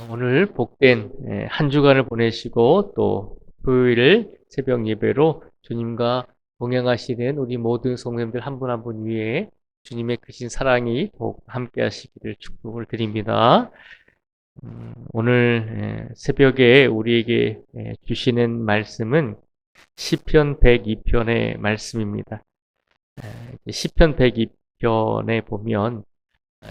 오늘 복된 한 주간을 보내시고 또 토요일 새벽 예배로 주님과 동행하시는 우리 모든 성도님들 한 분 한 분 위에 주님의 크신 사랑이 꼭 함께 하시기를 축복을 드립니다. 오늘 새벽에 우리에게 주시는 말씀은 시편 102편의 말씀입니다. 시편 102편에 보면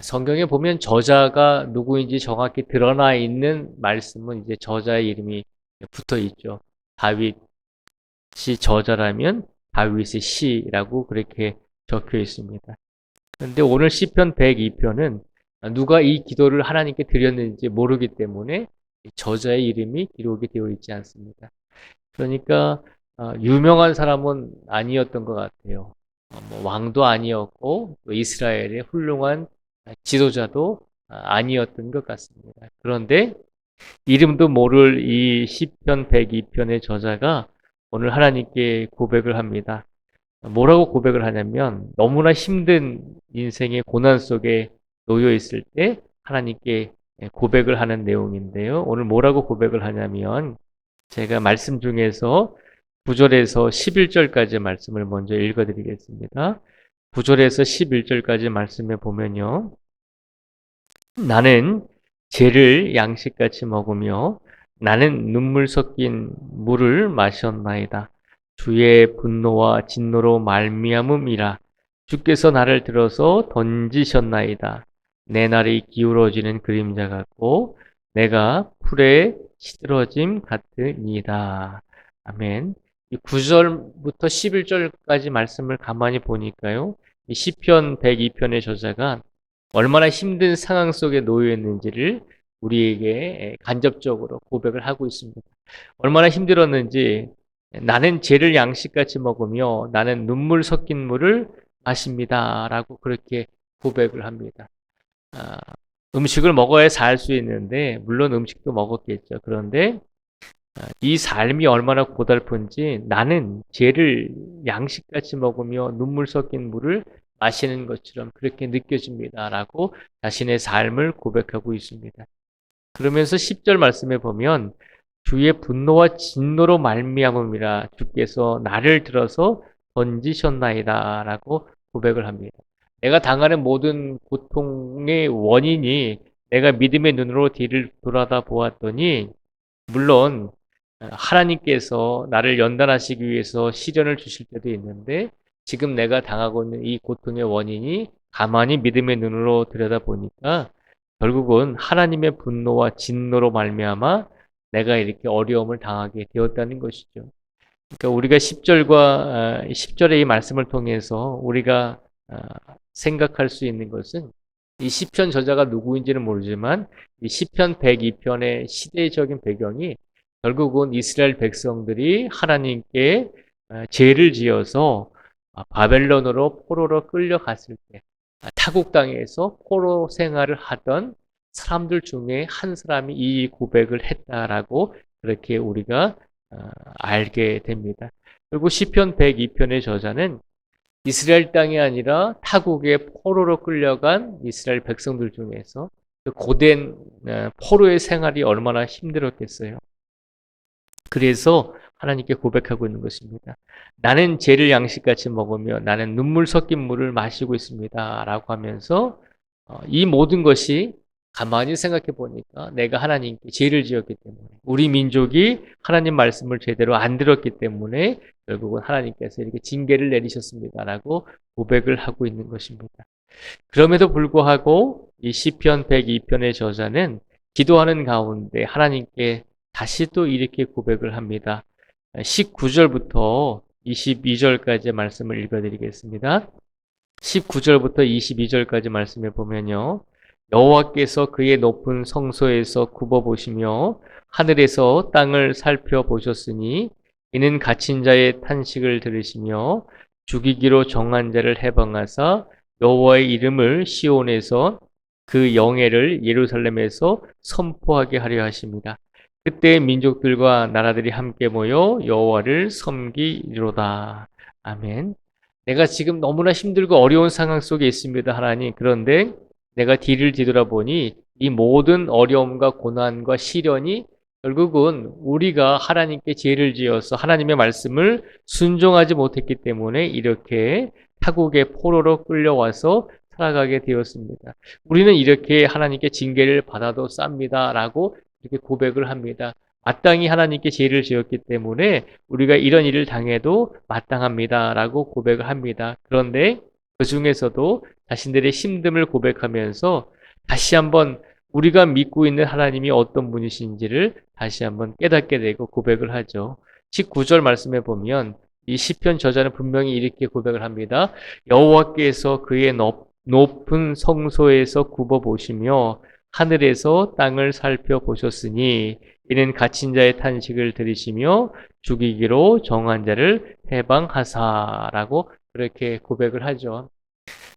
성경에 보면 저자가 누구인지 정확히 드러나 있는 말씀은 이제 저자의 이름이 붙어 있죠. 다윗이 저자라면 다윗의 시라고 그렇게 적혀 있습니다. 그런데 오늘 시편 102편은 누가 이 기도를 하나님께 드렸는지 모르기 때문에 저자의 이름이 기록이 되어 있지 않습니다. 그러니까 유명한 사람은 아니었던 것 같아요. 뭐 왕도 아니었고 또 이스라엘의 훌륭한 지도자도 아니었던 것 같습니다. 그런데 이름도 모를 이 시편 102편의 저자가 오늘 하나님께 고백을 합니다. 뭐라고 고백을 하냐면 너무나 힘든 인생의 고난 속에 놓여 있을 때 하나님께 고백을 하는 내용인데요. 오늘 뭐라고 고백을 하냐면 제가 말씀 중에서 9절에서 11절까지 말씀을 먼저 읽어드리겠습니다. 9절에서 11절까지 말씀에 보면요. 나는 죄를 양식같이 먹으며 나는 눈물 섞인 물을 마셨나이다. 주의 분노와 진노로 말미암음이라. 주께서 나를 들어서 던지셨나이다. 내 날이 기울어지는 그림자 같고 내가 풀에 시들어짐 같으니이다. 아멘. 이 9절부터 11절까지 말씀을 가만히 보니까요. 이 시편 102편의 저자가 얼마나 힘든 상황 속에 놓여 있는지를 우리에게 간접적으로 고백을 하고 있습니다. 얼마나 힘들었는지 나는 죄를 양식같이 먹으며 나는 눈물 섞인 물을 마십니다. 라고 그렇게 고백을 합니다. 음식을 먹어야 살 수 있는데 물론 음식도 먹었겠죠. 그런데 이 삶이 얼마나 고달픈지 나는 죄를 양식같이 먹으며 눈물 섞인 물을 마시는 것처럼 그렇게 느껴집니다. 라고 자신의 삶을 고백하고 있습니다. 그러면서 10절 말씀에 보면 주의 분노와 진노로 말미암음이라 주께서 나를 들어서 던지셨나이다. 라고 고백을 합니다. 내가 당하는 모든 고통의 원인이 내가 믿음의 눈으로 뒤를 돌아다 보았더니 물론 하나님께서 나를 연단하시기 위해서 시련을 주실 때도 있는데 지금 내가 당하고 있는 이 고통의 원인이 가만히 믿음의 눈으로 들여다보니까 결국은 하나님의 분노와 진노로 말미암아 내가 이렇게 어려움을 당하게 되었다는 것이죠. 그러니까 우리가 10절의 이 말씀을 통해서 우리가 생각할 수 있는 것은 이 시편 저자가 누구인지는 모르지만 이 시편 102편의 시대적인 배경이 결국은 이스라엘 백성들이 하나님께 죄를 지어서 바벨론으로 포로로 끌려갔을 때 타국 땅에서 포로 생활을 하던 사람들 중에 한 사람이 이 고백을 했다라고 그렇게 우리가 알게 됩니다. 그리고 시편 102편의 저자는 이스라엘 땅이 아니라 타국의 포로로 끌려간 이스라엘 백성들 중에서 그 고된 포로의 생활이 얼마나 힘들었겠어요. 그래서 하나님께 고백하고 있는 것입니다. 나는 죄를 양식같이 먹으며 나는 눈물 섞인 물을 마시고 있습니다. 라고 하면서 이 모든 것이 가만히 생각해 보니까 내가 하나님께 죄를 지었기 때문에 우리 민족이 하나님 말씀을 제대로 안 들었기 때문에 결국은 하나님께서 이렇게 징계를 내리셨습니다. 라고 고백을 하고 있는 것입니다. 그럼에도 불구하고 이 시편 102편의 저자는 기도하는 가운데 하나님께 다시 또 이렇게 고백을 합니다. 19절부터 22절까지 말씀을 읽어드리겠습니다. 19절부터 22절까지 말씀에 보면요. 여호와께서 그의 높은 성소에서 굽어보시며 하늘에서 땅을 살펴보셨으니 이는 갇힌 자의 탄식을 들으시며 죽이기로 정한 자를 해방하사 여호와의 이름을 시온에서 그 영예를 예루살렘에서 선포하게 하려 하십니다. 그때 민족들과 나라들이 함께 모여 여호와를 섬기리로다. 아멘. 내가 지금 너무나 힘들고 어려운 상황 속에 있습니다, 하나님. 그런데 내가 뒤를 뒤돌아보니 이 모든 어려움과 고난과 시련이 결국은 우리가 하나님께 죄를 지어서 하나님의 말씀을 순종하지 못했기 때문에 이렇게 타국의 포로로 끌려와서 살아가게 되었습니다. 우리는 이렇게 하나님께 징계를 받아도 쌉니다라고 이렇게 고백을 합니다. 마땅히 하나님께 죄를 지었기 때문에 우리가 이런 일을 당해도 마땅합니다라고 고백을 합니다. 그런데 그 중에서도 자신들의 힘듦을 고백하면서 다시 한번 우리가 믿고 있는 하나님이 어떤 분이신지를 다시 한번 깨닫게 되고 고백을 하죠. 19절 말씀에 보면 이 시편 저자는 분명히 이렇게 고백을 합니다. 여호와께서 그의 높은 성소에서 굽어 보시며 하늘에서 땅을 살펴보셨으니 이는 갇힌 자의 탄식을 들으시며 죽이기로 정한 자를 해방하사라고 그렇게 고백을 하죠.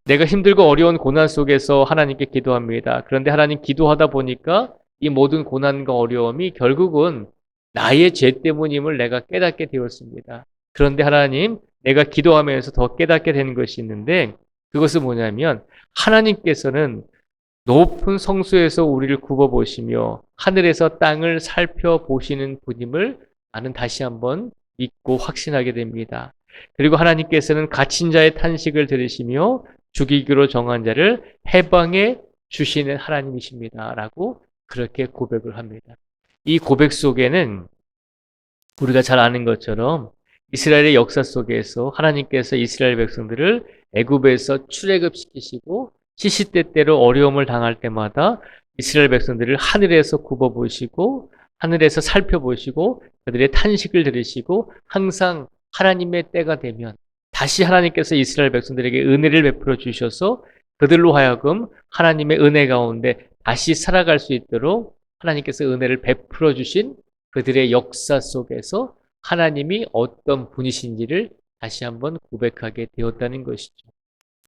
내가 힘들고 어려운 고난 속에서 하나님께 기도합니다. 그런데 하나님 기도하다 보니까 이 모든 고난과 어려움이 결국은 나의 죄 때문임을 내가 깨닫게 되었습니다. 그런데 하나님, 내가 기도하면서 더 깨닫게 되는 것이 있는데 그것은 뭐냐면 하나님께서는 높은 성소에서 우리를 굽어보시며 하늘에서 땅을 살펴보시는 분임을 나는 다시 한번 믿고 확신하게 됩니다. 그리고 하나님께서는 갇힌 자의 탄식을 들으시며 죽이기로 정한 자를 해방해 주시는 하나님이십니다. 라고 그렇게 고백을 합니다. 이 고백 속에는 우리가 잘 아는 것처럼 이스라엘의 역사 속에서 하나님께서 이스라엘 백성들을 애굽에서 출애굽시키시고 시시때때로 어려움을 당할 때마다 이스라엘 백성들을 하늘에서 굽어보시고 하늘에서 살펴보시고 그들의 탄식을 들으시고 항상 하나님의 때가 되면 다시 하나님께서 이스라엘 백성들에게 은혜를 베풀어 주셔서 그들로 하여금 하나님의 은혜 가운데 다시 살아갈 수 있도록 하나님께서 은혜를 베풀어 주신 그들의 역사 속에서 하나님이 어떤 분이신지를 다시 한번 고백하게 되었다는 것이죠.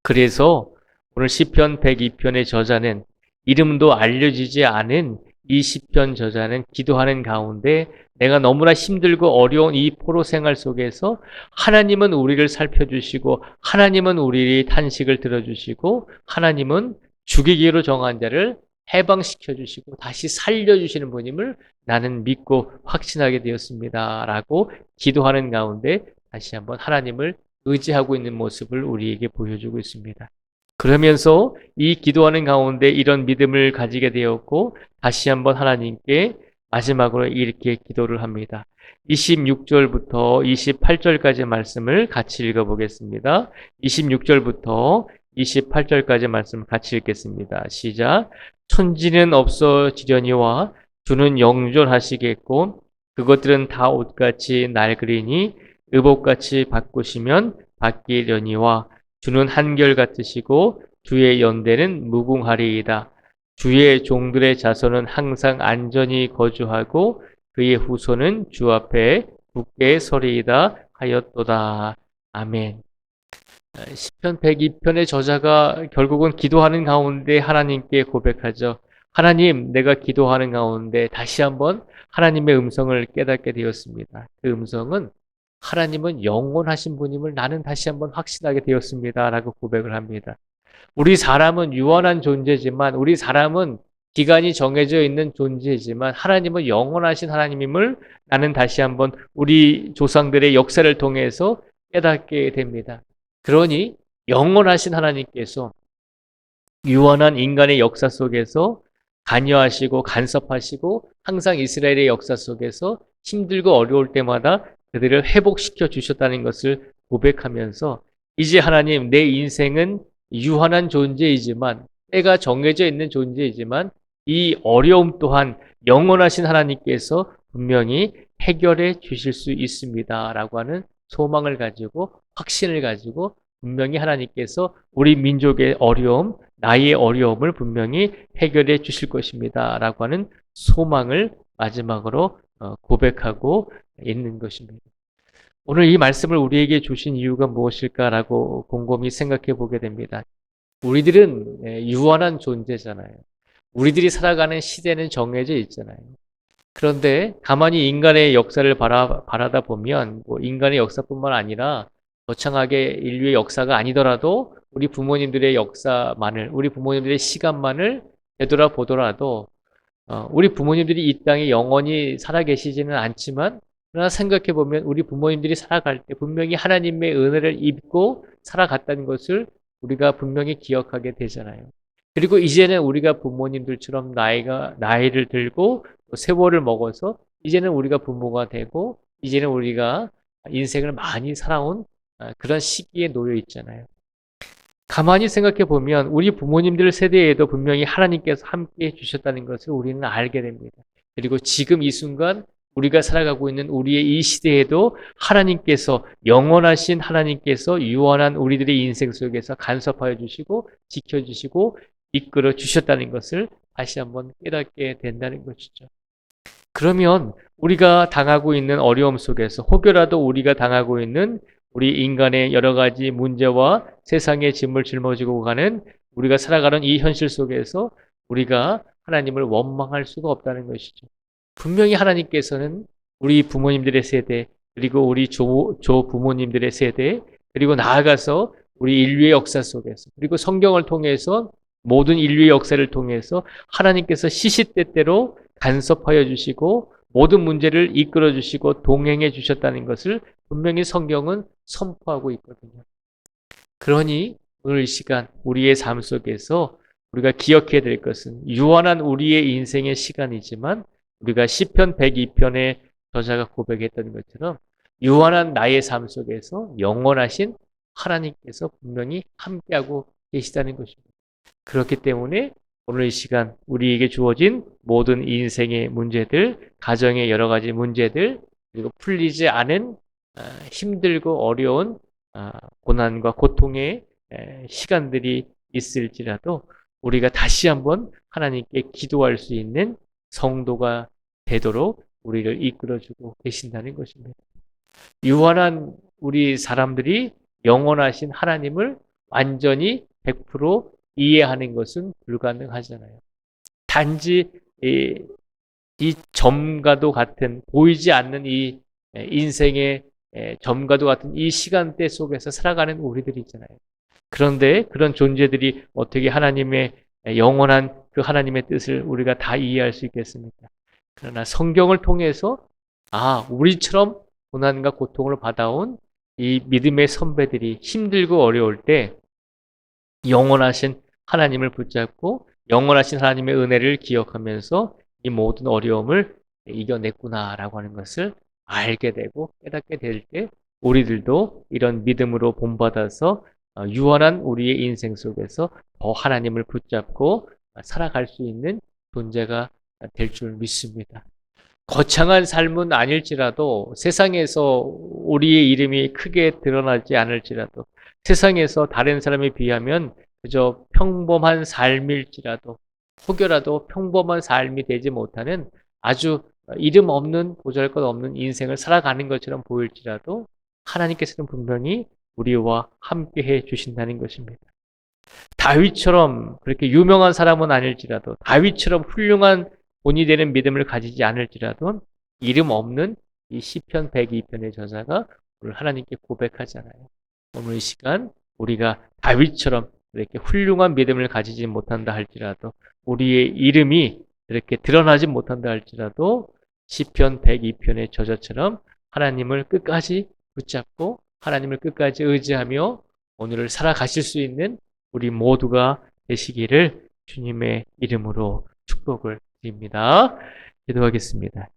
그래서 오늘 시편 102편의 저자는 이름도 알려지지 않은 이 시편 저자는 기도하는 가운데 내가 너무나 힘들고 어려운 이 포로 생활 속에서 하나님은 우리를 살펴주시고 하나님은 우리의 탄식을 들어주시고 하나님은 죽이기로 정한 자를 해방시켜 주시고 다시 살려주시는 분임을 나는 믿고 확신하게 되었습니다. 라고 기도하는 가운데 다시 한번 하나님을 의지하고 있는 모습을 우리에게 보여주고 있습니다. 그러면서 이 기도하는 가운데 이런 믿음을 가지게 되었고 다시 한번 하나님께 마지막으로 이렇게 기도를 합니다. 26절부터 28절까지 말씀을 같이 읽어보겠습니다. 26절부터 28절까지 말씀 같이 읽겠습니다. 시작. 천지는 없어지려니와 주는 영존하시겠고 그것들은 다 옷같이 낡으리니 의복같이 바꾸시면 바뀌려니와 주는 한결같으시고 주의 연대는 무궁하리이다. 주의 종들의 자손은 항상 안전히 거주하고 그의 후손은 주 앞에 굳게 서리이다 하였도다. 아멘. 시편 102편의 저자가 결국은 기도하는 가운데 하나님께 고백하죠. 하나님, 내가 기도하는 가운데 다시 한번 하나님의 음성을 깨닫게 되었습니다. 그 음성은 하나님은 영원하신 분임을 나는 다시 한번 확신하게 되었습니다. 라고 고백을 합니다. 우리 사람은 유한한 존재지만 우리 사람은 기간이 정해져 있는 존재이지만 하나님은 영원하신 하나님임을 나는 다시 한번 우리 조상들의 역사를 통해서 깨닫게 됩니다. 그러니 영원하신 하나님께서 유한한 인간의 역사 속에서 관여하시고 간섭하시고 항상 이스라엘의 역사 속에서 힘들고 어려울 때마다 그들을 회복시켜 주셨다는 것을 고백하면서 이제 하나님 내 인생은 유한한 존재이지만 때가 정해져 있는 존재이지만 이 어려움 또한 영원하신 하나님께서 분명히 해결해 주실 수 있습니다. 라고 하는 소망을 가지고 확신을 가지고 분명히 하나님께서 우리 민족의 어려움, 나의 어려움을 분명히 해결해 주실 것입니다. 라고 하는 소망을 마지막으로 고백하고 있는 것입니다. 오늘 이 말씀을 우리에게 주신 이유가 무엇일까라고 곰곰이 생각해 보게 됩니다. 우리들은 유한한 존재잖아요. 우리들이 살아가는 시대는 정해져 있잖아요. 그런데 가만히 인간의 역사를 바라다 보면 인간의 역사뿐만 아니라 거창하게 인류의 역사가 아니더라도 우리 부모님들의 역사만을, 우리 부모님들의 시간만을 되돌아보더라도 우리 부모님들이 이 땅에 영원히 살아계시지는 않지만 그러나 생각해 보면 우리 부모님들이 살아갈 때 분명히 하나님의 은혜를 입고 살아갔다는 것을 우리가 분명히 기억하게 되잖아요. 그리고 이제는 우리가 부모님들처럼 나이를 들고 세월을 먹어서 이제는 우리가 부모가 되고 이제는 우리가 인생을 많이 살아온 그런 시기에 놓여 있잖아요. 가만히 생각해 보면 우리 부모님들 세대에도 분명히 하나님께서 함께 해주셨다는 것을 우리는 알게 됩니다. 그리고 지금 이 순간 우리가 살아가고 있는 우리의 이 시대에도 하나님께서 영원하신 하나님께서 유한한 우리들의 인생 속에서 간섭하여 주시고 지켜주시고 이끌어 주셨다는 것을 다시 한번 깨닫게 된다는 것이죠. 그러면 우리가 당하고 있는 어려움 속에서 혹여라도 우리가 당하고 있는 우리 인간의 여러 가지 문제와 세상의 짐을 짊어지고 가는 우리가 살아가는 이 현실 속에서 우리가 하나님을 원망할 수가 없다는 것이죠. 분명히 하나님께서는 우리 부모님들의 세대, 그리고 우리 조부모님들의 세대, 그리고 나아가서 우리 인류의 역사 속에서, 그리고 성경을 통해서 모든 인류의 역사를 통해서 하나님께서 시시때때로 간섭하여 주시고 모든 문제를 이끌어 주시고 동행해 주셨다는 것을 분명히 성경은 선포하고 있거든요. 그러니 오늘 이 시간 우리의 삶 속에서 우리가 기억해야 될 것은 유한한 우리의 인생의 시간이지만 우리가 시편 102편의 저자가 고백했던 것처럼 유한한 나의 삶 속에서 영원하신 하나님께서 분명히 함께하고 계시다는 것입니다. 그렇기 때문에 오늘 이 시간 우리에게 주어진 모든 인생의 문제들, 가정의 여러 가지 문제들, 그리고 풀리지 않은 힘들고 어려운 고난과 고통의 시간들이 있을지라도 우리가 다시 한번 하나님께 기도할 수 있는 성도가 되도록 우리를 이끌어주고 계신다는 것입니다. 유한한 우리 사람들이 영원하신 하나님을 완전히 100% 이해하는 것은 불가능하잖아요. 단지 이 점과도 같은 보이지 않는 이 인생의 점과도 같은 이 시간대 속에서 살아가는 우리들이 있잖아요. 그런데 그런 존재들이 어떻게 하나님의 영원한 그 하나님의 뜻을 우리가 다 이해할 수 있겠습니까? 그러나 성경을 통해서 우리처럼 고난과 고통을 받아온 이 믿음의 선배들이 힘들고 어려울 때 영원하신 하나님을 붙잡고 영원하신 하나님의 은혜를 기억하면서 이 모든 어려움을 이겨냈구나라고 하는 것을 알게 되고 깨닫게 될 때 우리들도 이런 믿음으로 본받아서 유한한 우리의 인생 속에서 더 하나님을 붙잡고 살아갈 수 있는 존재가 될 줄 믿습니다. 거창한 삶은 아닐지라도 세상에서 우리의 이름이 크게 드러나지 않을지라도 세상에서 다른 사람에 비하면 그저 평범한 삶일지라도 혹여라도 평범한 삶이 되지 못하는 아주 이름 없는 보잘것없는 인생을 살아가는 것처럼 보일지라도 하나님께서는 분명히 우리와 함께해 주신다는 것입니다. 다윗처럼 그렇게 유명한 사람은 아닐지라도 다윗처럼 훌륭한 본이 되는 믿음을 가지지 않을지라도 이름 없는 이 시편 102편의 저자가 오늘 하나님께 고백하잖아요. 오늘 이 시간 우리가 다윗처럼 이렇게 훌륭한 믿음을 가지지 못한다 할지라도 우리의 이름이 이렇게 드러나지 못한다 할지라도 시편 102편의 저자처럼 하나님을 끝까지 붙잡고 하나님을 끝까지 의지하며 오늘을 살아가실 수 있는 우리 모두가 되시기를 주님의 이름으로 축복을 드립니다. 기도하겠습니다.